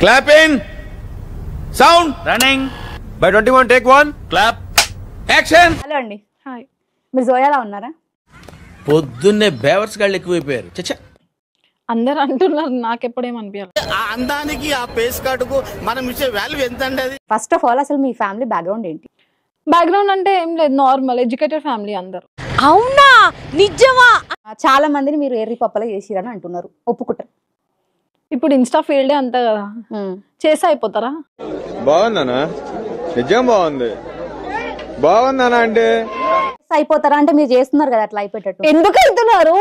Clap in. Sound. Running. By 21 take 1. Clap. Action. Hello అండి. Hi. మీరు జోయాలా ఉన్నారా? పొద్దున్నే బేవర్స్ గాళ్ళు ఎక్కువైపోయారు. చచ్చా. అందరూ అంటున్నారు, నాకు ఎప్పుడేమనిపించాలి. ఆ అందానికి ఆ పేస్ కార్డుకు మనం ఇచ్చే వాల్యూ ఎంత అండి అది? ఫస్ట్ ఆఫ్ ఆల్ అసలు మీ ఫ్యామిలీ బ్యాక్గ్రౌండ్ ఏంటి? బ్యాక్గ్రౌండ్ అంటే ఏం లేదు, నార్మల్ ఎడ్యుకేటెడ్ ఫ్యామిలీ అందరు. అవునా నిజమా? చాలా మందిని మీరు ఎర్రి పప్పలా చేసిరని అంటున్నారు, ఒప్పుకుంటారు? ఇప్పుడు ఇన్స్టా ఫీల్డే అంత కదా, చేసి అయిపోతారా? బాగుందనా? నిజం బాగుంది. బాగుందనా అంటే అయిపోతారా అంటే మీరు చేస్తున్నారు కదా అట్లా అయిపోయేటట్టు. ఎందుకైతున్నారు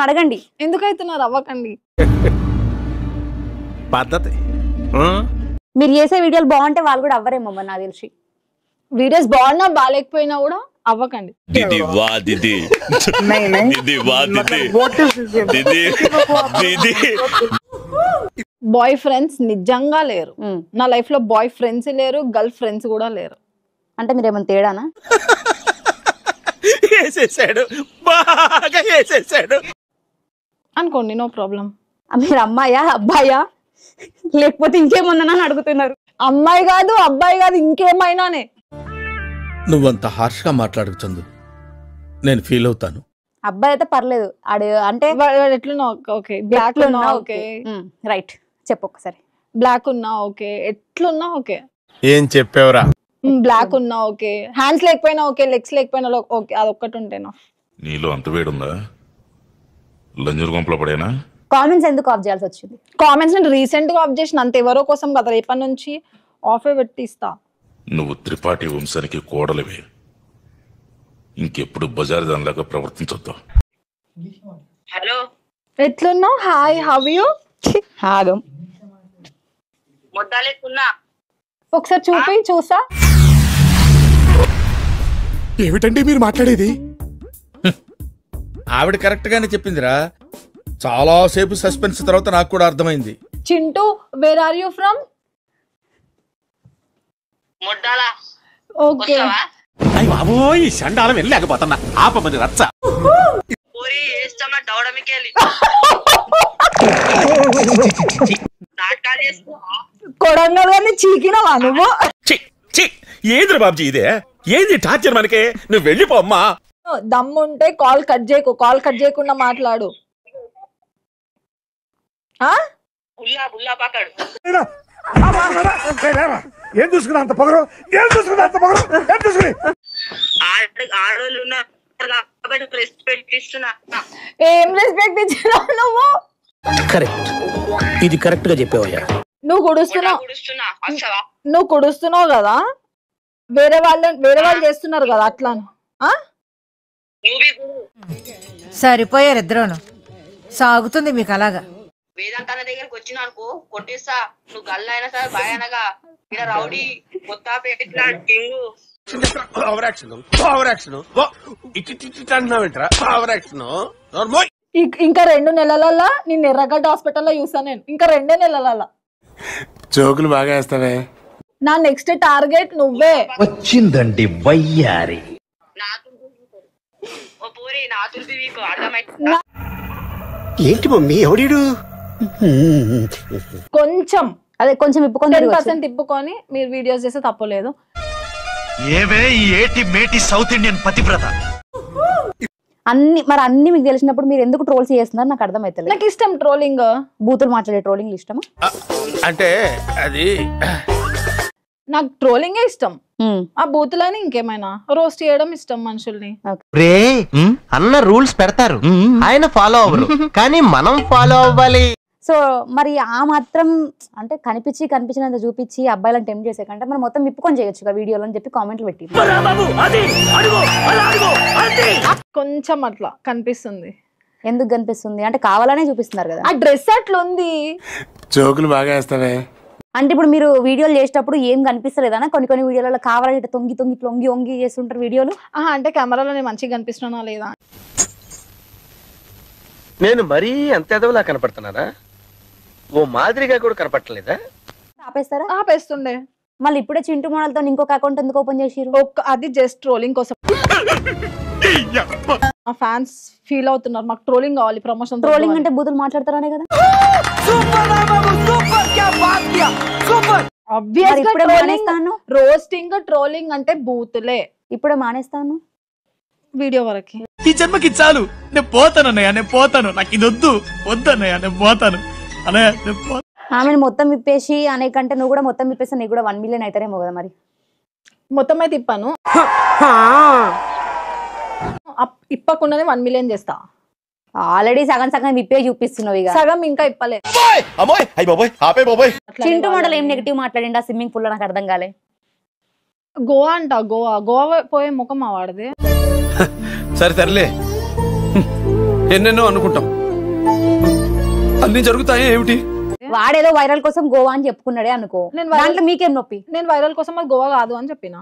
అడగండి. ఎందుకైతున్నారు అవ్వకండి. పద్ధతి. మీరు చేసే వీడియోలు బాగుంటే వాళ్ళు కూడా అవ్వరేమో నాకు తెలిసి. వీడియోస్ బాగున్నా బాగాలేకపోయినా కూడా అవ్వకండి. బాయ్ ఫ్రెండ్స్ నిజంగా లేరు నా లైఫ్ లో. బాయ్ ఫ్రెండ్స్ లేరు, గర్ల్ ఫ్రెండ్స్ కూడా లేరు. అంటే మీరు ఏమైనా తేడానా? అనుకోండి, నో ప్రాబ్లం. మీరు అమ్మాయా అబ్బాయా లేకపోతే ఇంకేమన్నా అని అడుగుతున్నారు. అమ్మాయి కాదు అబ్బాయి కాదు ఇంకేమైనానే. నువ్వంత హార్ష్ గా మాట్లాడుతుంది, నేను ఫీల్ అవుతాను. అబ్బాయి అయితే పర్లేదు, ఆడు అంటే ఎట్లున్నా ఓకే, బ్లాక్ ఉన్నా ఓకే, రైట్ చెప్పు ఒకసారి. బ్లాక్ ఉన్నా ఓకే, ఎట్లున్నా ఓకే. ఏం చెప్పావురా? బ్లాక్ ఉన్నా ఓకే, హ్యాండ్స్ లేకపోయినా ఓకే, లెగ్స్ లేకపోయినా ఓకే, అది ఒక్కటి ఉంటేనా. నీలో అంత వేడుందా? లంజూరు గుంపలో పడేనా? కామెంట్స్ ఎందుకు ఆఫ్ చేయాల్సి వచ్చింది? కామెంట్స్ నేను రీసెంట్ గా ఆఫ్ చేసిన, అంత ఎవరో కోసం కదా, రేపటి నుంచి ఆఫే పెట్టిస్తా. నువ్వు త్రిపాఠి వంశానికి కోడలివే, ఇంకెప్పుడు బజార్ దానిలాగా ప్రవర్తించొద్దు. హలో ఎట్లున్నావు? Hi, how you? ఆగం మొద్దాలేకున్నా ఒకసారి చూసా. ఏమిటండి మీరు మాట్లాడేది? ఆవిడ కరెక్ట్ గానే చెప్పిందిరా. చాలా సేపు సస్పెన్స్ తర్వాత నాకు కూడా అర్థమైంది. Chintu, where are you from? మొడ్డాలా ఓకే. అయ్య బాబోయ్, ఈ సండాలం వెళ్ళలేకపోతున్నా. ఆపమని రచ్చ. పూరి చేస్తామా దౌడమికెళ్ళి నాటకాలు చేస్తావా? కొడంగల్ని చీకినవా నువ్వు? ఏంద్ర బాబుజీ ఇదే? ఏంది టార్చర్ మనకే? నువ్వు వెళ్ళిపో అమ్మా. దమ్ముంటే కాల్ కట్ చేయకు, కాల్ కట్ చేయకుండా మాట్లాడు. బుల్లా పక్కడు. ఏం చూసుకున్నా అంత పొగరు? ఆడోళ్ళు ఉన్నా కాబట్టి రెస్పెక్ట్ ఇస్తున్నా. ఏం రెస్పెక్ట్ ఇచ్చినా నువ్వు? కరెక్ట్, ఇది కరెక్ట్ గా చెప్పావయ్యా. నువ్వు కుడుస్తున్నావు, వస్తావా? నువ్వు కుడుస్తున్నావు కదా, వేరే వాళ్ళు చేస్తున్నారు కదా అట్లా. సరిపోయారు ఇద్దరును, సాగుతుంది మీకు అలాగా. వేదాంతాల దగ్గరకు వచ్చినా అనుకో కొట్టేస్తా. నువ్వు గల్ల అయినా సరే బాయ్ అనగా ఇక్కడ రౌడీ కొత్త కింగు. ఇంకా 2 నెలలల్లా నిన్ను ఎర్రగడ్డ హాస్పిటల్లో చూసా నేను. ఇంకా 2 నెలలల్లా. జోకులు బాగా వేస్తావే. నా నెక్స్ట్ టార్గెట్ నువ్వే. వచ్చిందండి వయ్యారి. పూరి నా తులసి వీకు అర్థమైతే ఏంటి మమ్మీ ఎవడీడు? కొంచెం కొంచెం 10% తిప్పుకొని మీరు వీడియోస్ చేస్తే తప్పలేదు. ఏవే ఈ ఏటి మేటి సౌత్ ఇండియన్ పతివ్రత. అన్ని మీకు తెలిసినప్పుడు మీరు ఎందుకు ట్రోల్స్ చేస్తున్నారు నాకు అర్థమైతలేదు. నాకు ఇష్టం ట్రోలింగ్, బూతులు మాట్లాడే ట్రోలింగ్ ఇష్టమా? అంటే అది నాకు ట్రోలింగే ఇష్టం. ఆ బూతులని ఇంకేమైనా రోస్ట్ చేయడం ఇష్టం మనుషుల్ని. రే అన్న రూల్స్ పెడతారు, ఆయన ఫాలో అవ్వరు, కానీ మనం ఫాలో అవ్వాలి. సో మరి ఆ మాత్రం అంటే కనిపించినంత చూపించి అబ్బాయిలను టెంప్ట్ చేసే కంటే మనం మొత్తం విప్పుకొని చేయొచ్చు వీడియోలో అని చెప్పి కామెంట్లు పెట్టి. కొంచెం అట్లా కనిపిస్తుంది. ఎందుకు కనిపిస్తుంది అంటే కావాలనే చూపిస్తున్నారు కదా. ఆ డ్రెస్ అట్లా ఉంది. జోకులు బాగా వేస్తావే. అంటే ఇప్పుడు మీరు వీడియోలు చేసేటప్పుడు ఏం కనిపిస్తలేదనా? కొన్ని వీడియోలలో కావాలని తొంగి చేస్తుంటారు వీడియోలు. అంటే కెమెరాలో నేను మంచిగా కనిపిస్తున్నా లేదా? నేను మరీ అంత ఎదవలా కనపడుతున్నారా? ఓ మాదిరిగా కూడా కనపడలేదా? ఆపేస్తారా? ఆపేస్తుండే. మళ్ళీ ఇప్పుడే చింటూ మోడల్ తో ఇంకొక అకౌంట్ ఎందుకు ఓపెన్ చేసిరు? అది జస్ట్ ట్రోలింగ్ కోసం. ఆ ఫ్యాన్స్ ఫీల్ అవుతున్నారు మాకు ట్రోలింగ్ కావాలి ప్రమోషన్ ట్రోలింగ్ అంటే బూతులు మాట్లాడతారనే కదా. రోస్టింగ్ ట్రోలింగ్ అంటే బూతులే. ఇప్పుడే మానేస్తాను వీడియో వరకు. ఈ జన్మకి చాలు, నేను పోతాను అన్నయ్య, నేను పోతాను, నాకు ఇది వద్దు అన్నయ్య, నేను పోతాను అన్నయ్య. ఆమెను మొత్తం విప్పేసి అనే కంటే నువ్వు కూడా మొత్తం విప్పేసి నీకు కూడా 1 మిలియన్ అవుతారేమో కదా. మరి మొత్తం అయితే ఇప్పాను, ఇప్పకుండానే 1 మిలియన్ చేస్తా. ఆల్రెడీ సగం సగం విప్పే చూపిస్తున్నావు, ఇక సగం ఇంకా ఇప్పలే. చింటూ మోడల్ ఏం నెగిటివ్ మాట్లాడిండా స్విమ్మింగ్ పూల్ లో? నాకు అర్థం కాలే. గోవా అంట, గోవా పోయే ముఖం మా వాడిది. సరే తరలే, ఎన్నెన్నో అనుకుంటాం, అన్ని జరుగుతాయి ఏమిటి? వాడేదో వైరల్ కోసం గోవా అని చెప్పుకున్నాడే అనుకో, దాంట్లో మీకేం నొప్పి? నేను వైరల్ కోసం అది గోవా కాదు అని చెప్పిన.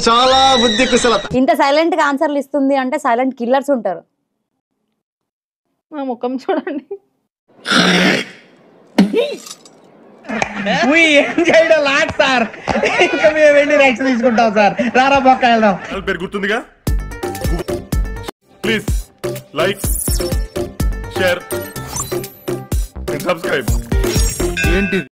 చాలా బుద్ధి కుశలత. ఇంత సైలెంట్ గా ఆన్సర్లు ఇస్తుంది అంటే సైలెంట్ కిల్లర్స్ ఉంటారు. మా ముఖం చూడండి. తీసుకుంటాం సార్, రారా పక్క వెళ్దాం. పేరు గుర్తుందిగా, please like share and subscribe. ఏంటి